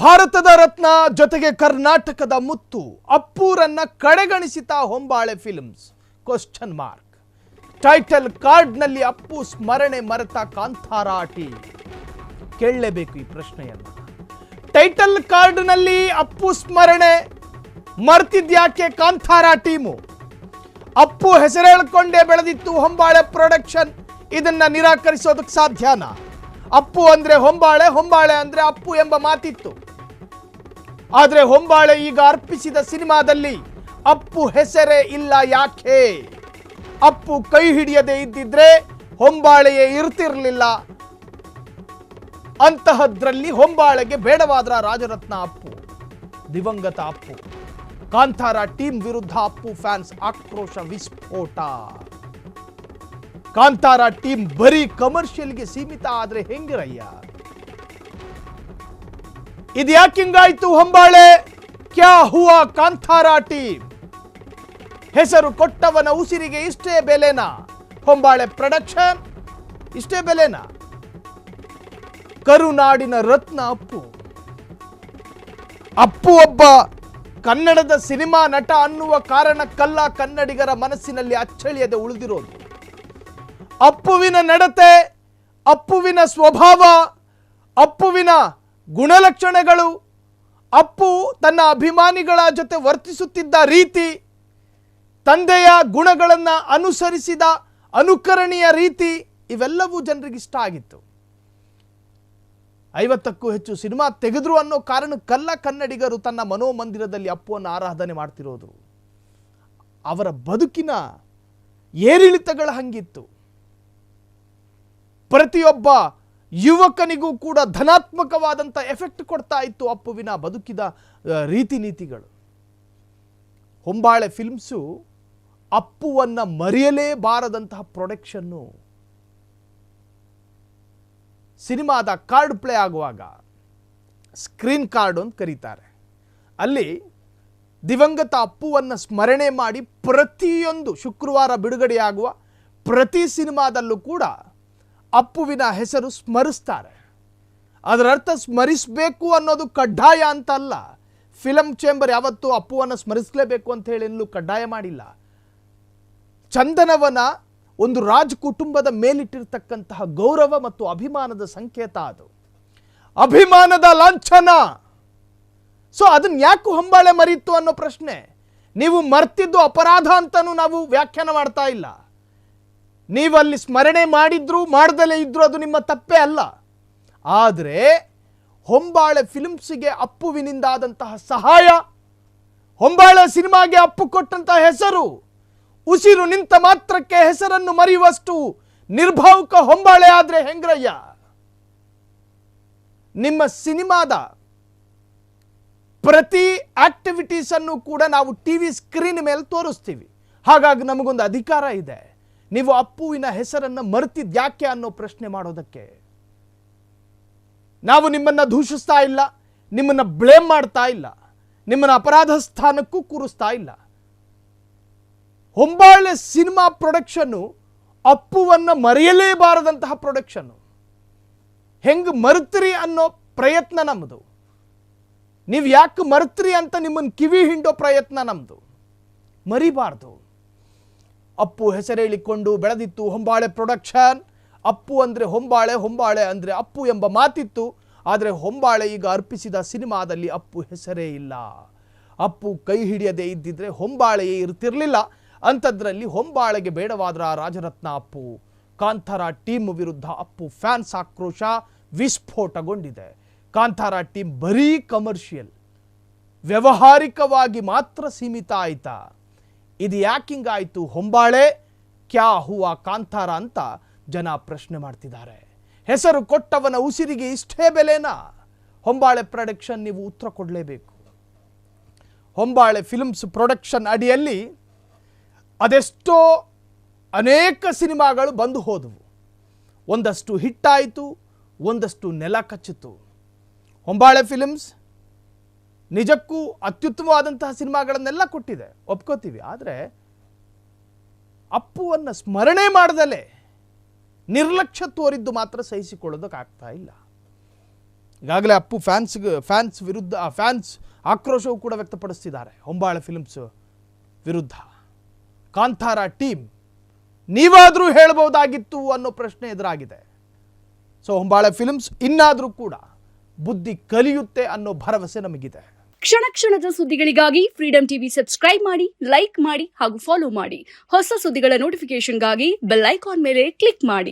ಭಾರತದ ರತ್ನ ಜೊತೆಗೆ ಕರ್ನಾಟಕದ ಮುತ್ತು ಅಪ್ಪೂರನ್ನ ಕಡೆಗಣಿಸಿತಾ ಹೊಂಬಾಳೆ ಫಿಲ್ಮ್ಸ್ ಕ್ವೆಶ್ಚನ್ ಮಾರ್ಕ್. ಟೈಟಲ್ ಕಾರ್ಡ್ನಲ್ಲಿ ಅಪ್ಪು ಸ್ಮರಣೆ ಮರೆತ ಕಾಂತಾರ ಟೀಮ್. ಕೇಳಲೇಬೇಕು ಈ ಪ್ರಶ್ನೆಯನ್ನ. ಟೈಟಲ್ ಕಾರ್ಡ್ನಲ್ಲಿ ಅಪ್ಪು ಸ್ಮರಣೆ ಮರ್ತಿದ್ಯಾಕೆ ಕಾಂತಾರ ಟೀಮು? ಅಪ್ಪು ಹೆಸರೇಳ್ಕೊಂಡೇ ಬೆಳೆದಿತ್ತು ಹೊಂಬಾಳೆ ಪ್ರೊಡಕ್ಷನ್. ಇದನ್ನ ನಿರಾಕರಿಸೋದಕ್ಕೆ ಸಾಧ್ಯನಾ? ಅಪ್ಪು ಅಂದ್ರೆ ಹೊಂಬಾಳೆ, ಹೊಂಬಾಳೆ ಅಂದ್ರೆ ಅಪ್ಪು ಎಂಬ ಮಾತಿತ್ತು. ಆದ್ರೆ ಹೊಂಬಾಳೆ ಈಗ ಅರ್ಪಿಸಿದ ಸಿನಿಮಾದಲ್ಲಿ ಅಪ್ಪು ಹೆಸರೇ ಇಲ್ಲ. ಯಾಕೆ? ಅಪ್ಪು ಕೈ ಹಿಡಿಯದೆ ಇದ್ದಿದ್ರೆ ಹೊಂಬಾಳೆಯೇ ಇರ್ತಿರ್ಲಿಲ್ಲ. ಅಂತಹದ್ರಲ್ಲಿ ಹೊಂಬಾಳೆಗೆ ಬೇಡವಾದ್ರ ರಾಜರತ್ನ ಅಪ್ಪು, ದಿವಂಗತ ಅಪ್ಪು. ಕಾಂತಾರ ಟೀಮ್ ವಿರುದ್ಧ ಅಪ್ಪು ಫ್ಯಾನ್ಸ್ ಆಕ್ರೋಶ ವಿಸ್ಫೋಟ. ಕಾಂತಾರ ಟೀಮ್ ಬರೀ ಕಮರ್ಷಿಯಲ್ಗೆ ಸೀಮಿತ ಆದ್ರೆ ಹೆಂಗಿರಯ್ಯ? ಇದ್ಯಾಕಿಂಗಾಯ್ತು ಹೊಂಬಾಳೆ? ಕ್ಯಾ ಹುವಾ ಕಾಂತಾರ ಟೀಮ್? ಹೆಸರು ಕೊಟ್ಟವನ ಉಸಿರಿಗೆ ಇಷ್ಟೇ ಬೆಲೆನಾ? ಹೊಂಬಾಳೆ ಪ್ರೊಡಕ್ಷನ್ ಇಷ್ಟೇ ಬೆಲೆನಾ? ಕರುನಾಡಿನ ರತ್ನ ಅಪ್ಪು. ಅಪ್ಪು ಒಬ್ಬ ಕನ್ನಡದ ಸಿನಿಮಾ ನಟ ಅನ್ನುವ ಕಾರಣಕ್ಕಲ್ಲ ಕನ್ನಡಿಗರ ಮನಸ್ಸಿನಲ್ಲಿ ಅಚ್ಚಳಿಯದೆ ಉಳಿದಿರೋದು. ಅಪ್ಪುವಿನ ನಡತೆ, ಅಪ್ಪುವಿನ ಸ್ವಭಾವ, ಅಪ್ಪುವಿನ ಗುಣಲಕ್ಷಣಗಳು, ಅಪ್ಪು ತನ್ನ ಅಭಿಮಾನಿಗಳ ಜೊತೆ ವರ್ತಿಸುತ್ತಿದ್ದ ರೀತಿ, ತಂದೆಯ ಗುಣಗಳನ್ನು ಅನುಸರಿಸಿದ ಅನುಕರಣೀಯ ರೀತಿ, ಇವೆಲ್ಲವೂ ಜನರಿಗೆ ಇಷ್ಟ ಆಗಿತ್ತು. 50ಕ್ಕೂ ಹೆಚ್ಚು ಸಿನಿಮಾ ತೆಗೆದ್ರು ಅನ್ನೋ ಕಾರಣಕ್ಕಲ್ಲ ಕನ್ನಡಿಗರು ತನ್ನ ಮನೋಮಂದಿರದಲ್ಲಿ ಅಪ್ಪುವನ್ನು ಆರಾಧನೆ ಮಾಡ್ತಿರೋದು. ಅವರ ಬದುಕಿನ ಏರಿಳಿತಗಳ ಹಂಗಿತ್ತು. ಪ್ರತಿಯೊಬ್ಬ ಯುವಕನಿಗೂ ಕೂಡ ಧನಾತ್ಮಕವಾದಂಥ ಎಫೆಕ್ಟ್ ಕೊಡ್ತಾ ಇತ್ತು ಅಪ್ಪುವಿನ ಬದುಕಿದ ರೀತಿ ನೀತಿಗಳು. ಹೊಂಬಾಳೆ ಫಿಲ್ಮ್ಸು ಅಪ್ಪುವನ್ನ ಮರೆಯಲೇಬಾರದಂತಹ ಪ್ರೊಡಕ್ಷನ್ನು. ಸಿನಿಮಾದ ಕಾರ್ಡ್ ಪ್ಲೇ ಆಗುವಾಗ ಸ್ಕ್ರೀನ್ ಕಾರ್ಡ್ ಅಂತ ಕರೀತಾರೆ. ಅಲ್ಲಿ ದಿವಂಗತ ಅಪ್ಪುವನ್ನು ಸ್ಮರಣೆ ಮಾಡಿ ಪ್ರತಿಯೊಂದು ಶುಕ್ರವಾರ ಬಿಡುಗಡೆಯಾಗುವ ಪ್ರತಿ ಸಿನಿಮಾದಲ್ಲೂ ಕೂಡ ಅಪ್ಪುವಿನ ಹೆಸರು ಸ್ಮರಿಸ್ತಾರೆ. ಅದರರ್ಥ ಸ್ಮರಿಸಬೇಕು ಅನ್ನೋದು ಕಡ್ಡಾಯ ಅಂತ ಅಲ್ಲ. ಫಿಲಮ್ ಚೇಂಬರ್ ಯಾವತ್ತೂ ಅಪ್ಪುವನ್ನು ಸ್ಮರಿಸಲೇಬೇಕು ಅಂತ ಹೇಳಿ ಎಲ್ಲೂ ಕಡ್ಡಾಯ ಮಾಡಿಲ್ಲ. ಚಂದನವನ ಒಂದು ರಾಜ್ ಕುಟುಂಬದ ಮೇಲಿಟ್ಟಿರ್ತಕ್ಕಂತಹ ಗೌರವ ಮತ್ತು ಅಭಿಮಾನದ ಸಂಕೇತ ಅದು, ಅಭಿಮಾನದ ಲಾಂಛನ. ಸೊ ಅದನ್ನ ಯಾಕೆ ಹೊಂಬಾಳೆ ಮರೀತು ಅನ್ನೋ ಪ್ರಶ್ನೆ. ನೀವು ಮರ್ತಿದ್ದು ಅಪರಾಧ ಅಂತನೂ ನಾವು ವ್ಯಾಖ್ಯಾನ ಮಾಡ್ತಾ ಇಲ್ಲ. ನೀವು ಅಲ್ಲಿ ಸ್ಮರಣೆ ಮಾಡಿದ್ರು ಮಾಡದಲೇ ಇದ್ರು ಅದು ನಿಮ್ಮ ತಪ್ಪೇ ಅಲ್ಲ. ಆದರೆ ಹೊಂಬಾಳೆ ಫಿಲ್ಮ್ಸ್ಗೆ ಅಪ್ಪುವಿನಿಂದಾದಂತಹ ಸಹಾಯ, ಹೊಂಬಾಳೆ ಸಿನಿಮಾಗೆ ಅಪ್ಪು ಕೊಟ್ಟಂತಹ ಹೆಸರು, ಉಸಿರು ನಿಂತ ಮಾತ್ರಕ್ಕೆ ಹೆಸರನ್ನು ಮರೆಯುವಷ್ಟು ನಿರ್ಭಾವುಕ ಹೊಂಬಾಳೆ ಆದ್ರೆ ಹೆಂಗ್ರಯ್ಯ? ನಿಮ್ಮ ಸಿನಿಮಾದ ಪ್ರತಿ ಆಕ್ಟಿವಿಟೀಸ್ ಅನ್ನು ಕೂಡ ನಾವು ಟಿವಿ ಸ್ಕ್ರೀನ್ ಮೇಲೆ ತೋರಿಸ್ತೀವಿ. ಹಾಗಾಗಿ ನಮಗೊಂದು ಅಧಿಕಾರ ಇದೆ ನೀವು ಅಪ್ಪುವಿನ ಹೆಸರನ್ನು ಮರೆತಿದ್ಯಾಕೆ ಅನ್ನೋ ಪ್ರಶ್ನೆ ಮಾಡೋದಕ್ಕೆ. ನಾವು ನಿಮ್ಮನ್ನ ದೂಷಿಸ್ತಾ ಇಲ್ಲ, ನಿಮ್ಮನ್ನ ಬ್ಲೇಮ್ ಮಾಡ್ತಾ ಇಲ್ಲ, ನಿಮ್ಮನ್ನ ಅಪರಾಧ ಸ್ಥಾನಕ್ಕೂ ಕೂರಿಸ್ತಾ ಇಲ್ಲ. ಹೊಂಬಾಳೆ ಸಿನಿಮಾ ಪ್ರೊಡಕ್ಷನ್ನು ಅಪ್ಪುವನ್ನ ಮರೆಯಲೇಬಾರದಂತಹ ಪ್ರೊಡಕ್ಷನ್ನು. ಹೆಂಗೆ ಮರೆತ್ರಿ ಅನ್ನೋ ಪ್ರಯತ್ನ ನಮ್ಮದು. ನೀವು ಯಾಕೆ ಮರೆತ್ರಿ ಅಂತ ನಿಮ್ಮನ್ನು ಕಿವಿ ಹಿಂಡೋ ಪ್ರಯತ್ನ ನಮ್ಮದು. ಮರಿಬಾರ್ದು. ಅಪ್ಪು ಹೆಸರೇಳಿಕೊಂಡು ಬೆಳೆದಿತ್ತು ಹೊಂಬಾಳೆ ಪ್ರೊಡಕ್ಷನ್. ಅಪ್ಪು ಅಂದರೆ ಹೊಂಬಾಳೆ, ಹೊಂಬಾಳೆ ಅಂದರೆ ಅಪ್ಪು ಎಂಬ ಮಾತಿತ್ತು. ಆದರೆ ಹೊಂಬಾಳೆ ಈಗ ಅರ್ಪಿಸಿದ ಸಿನಿಮಾದಲ್ಲಿ ಅಪ್ಪು ಹೆಸರೇ ಇಲ್ಲ. ಅಪ್ಪು ಕೈ ಹಿಡಿಯದೆ ಇದ್ದಿದ್ರೆ ಹೊಂಬಾಳೆಯೇ ಇರ್ತಿರ್ಲಿಲ್ಲ. ಅಂಥದ್ರಲ್ಲಿ ಹೊಂಬಾಳೆಗೆ ಬೇಡವಾದ್ರ ರಾಜರತ್ನ ಅಪ್ಪು. ಕಾಂತಾರ ಟೀಮ್ ವಿರುದ್ಧ ಅಪ್ಪು ಫ್ಯಾನ್ಸ್ ಆಕ್ರೋಶ ವಿಸ್ಫೋಟಗೊಂಡಿದೆ. ಕಾಂತಾರ ಟೀಮ್ ಬರೀ ಕಮರ್ಷಿಯಲ್, ವ್ಯಾವಹಾರಿಕವಾಗಿ ಮಾತ್ರ ಸೀಮಿತ ಆಯ್ತಾ? ಇದು ಯಾಕಿಂಗಾಯ್ತು ಹೊಂಬಾಳೆ? ಕ್ಯಾ ಹುವಾ ಕಾಂತಾರ ಅಂತ ಜನ ಪ್ರಶ್ನೆ ಮಾಡ್ತಿದ್ದಾರೆ. ಹೆಸರು ಕೊಟ್ಟವನ ಉಸಿರಿಗೆ ಇಷ್ಟೇ ಬೆಲೆನಾ? ಹೊಂಬಾಳೆ ಪ್ರೊಡಕ್ಷನ್ ನೀವು ಉತ್ತರ ಕೊಡಲೇಬೇಕು. ಹೊಂಬಾಳೆ ಫಿಲ್ಮ್ಸ್ ಪ್ರೊಡಕ್ಷನ್ ಅಡಿಯಲ್ಲಿ ಅದೆಷ್ಟೋ ಅನೇಕ ಸಿನಿಮಾಗಳು ಬಂದು ಹೋದವು. ಒಂದಷ್ಟು ಹಿಟ್ಟಾಯಿತು, ಒಂದಷ್ಟು ನೆಲ ಕಚ್ಚಿತು. ಹೊಂಬಾಳೆ ಫಿಲ್ಮ್ಸ್ ನಿಜಕ್ಕೂ ಅತ್ಯುತ್ತಮವಾದಂತಹ ಸಿನಿಮಾಗಳನ್ನೆಲ್ಲ ಕೊಟ್ಟಿದೆ, ಒಪ್ಕೋತೀವಿ. ಆದರೆ ಅಪ್ಪುವನ್ನು ಸ್ಮರಣೆ ಮಾಡದಲೇ ನಿರ್ಲಕ್ಷ್ಯ ತೋರಿದ್ದು ಮಾತ್ರ ಸಹಿಸಿಕೊಳ್ಳೋದಕ್ಕಾಗ್ತಾ ಇಲ್ಲ. ಈಗಾಗಲೇ ಅಪ್ಪು ಫ್ಯಾನ್ಸ್ ವಿರುದ್ಧ ಫ್ಯಾನ್ಸ್ ಆಕ್ರೋಶವೂ ಕೂಡ ವ್ಯಕ್ತಪಡಿಸ್ತಿದ್ದಾರೆ ಹೊಂಬಾಳೆ ಫಿಲ್ಮ್ಸ್ ವಿರುದ್ಧ. ಕಾಂತಾರ ಟೀಮ್ ನೀವಾದರೂ ಹೇಳ್ಬೋದಾಗಿತ್ತು ಅನ್ನೋ ಪ್ರಶ್ನೆ ಎದುರಾಗಿದೆ. ಸೊ ಹೊಂಬಾಳೆ ಫಿಲ್ಮ್ಸ್ ಇನ್ನಾದರೂ ಕೂಡ ಬುದ್ಧಿ ಕಲಿಯುತ್ತೆ ಅನ್ನೋ ಭರವಸೆ ನಮಗಿದೆ. ಕ್ಷಣ ಕ್ಷಣದ ಸುದ್ದಿಗಳಿಗಾಗಿ ಫ್ರೀಡಂ ಟಿವಿ ಸಬ್ಸ್ಕ್ರೈಬ್ ಮಾಡಿ, ಲೈಕ್ ಮಾಡಿ ಹಾಗೂ ಫಾಲೋ ಮಾಡಿ. ಹೊಸ ಸುದ್ದಿಗಳ ನೋಟಿಫಿಕೇಶನ್ಗಾಗಿ ಬೆಲ್ ಐಕಾನ್ ಮೇಲೆ ಕ್ಲಿಕ್ ಮಾಡಿ.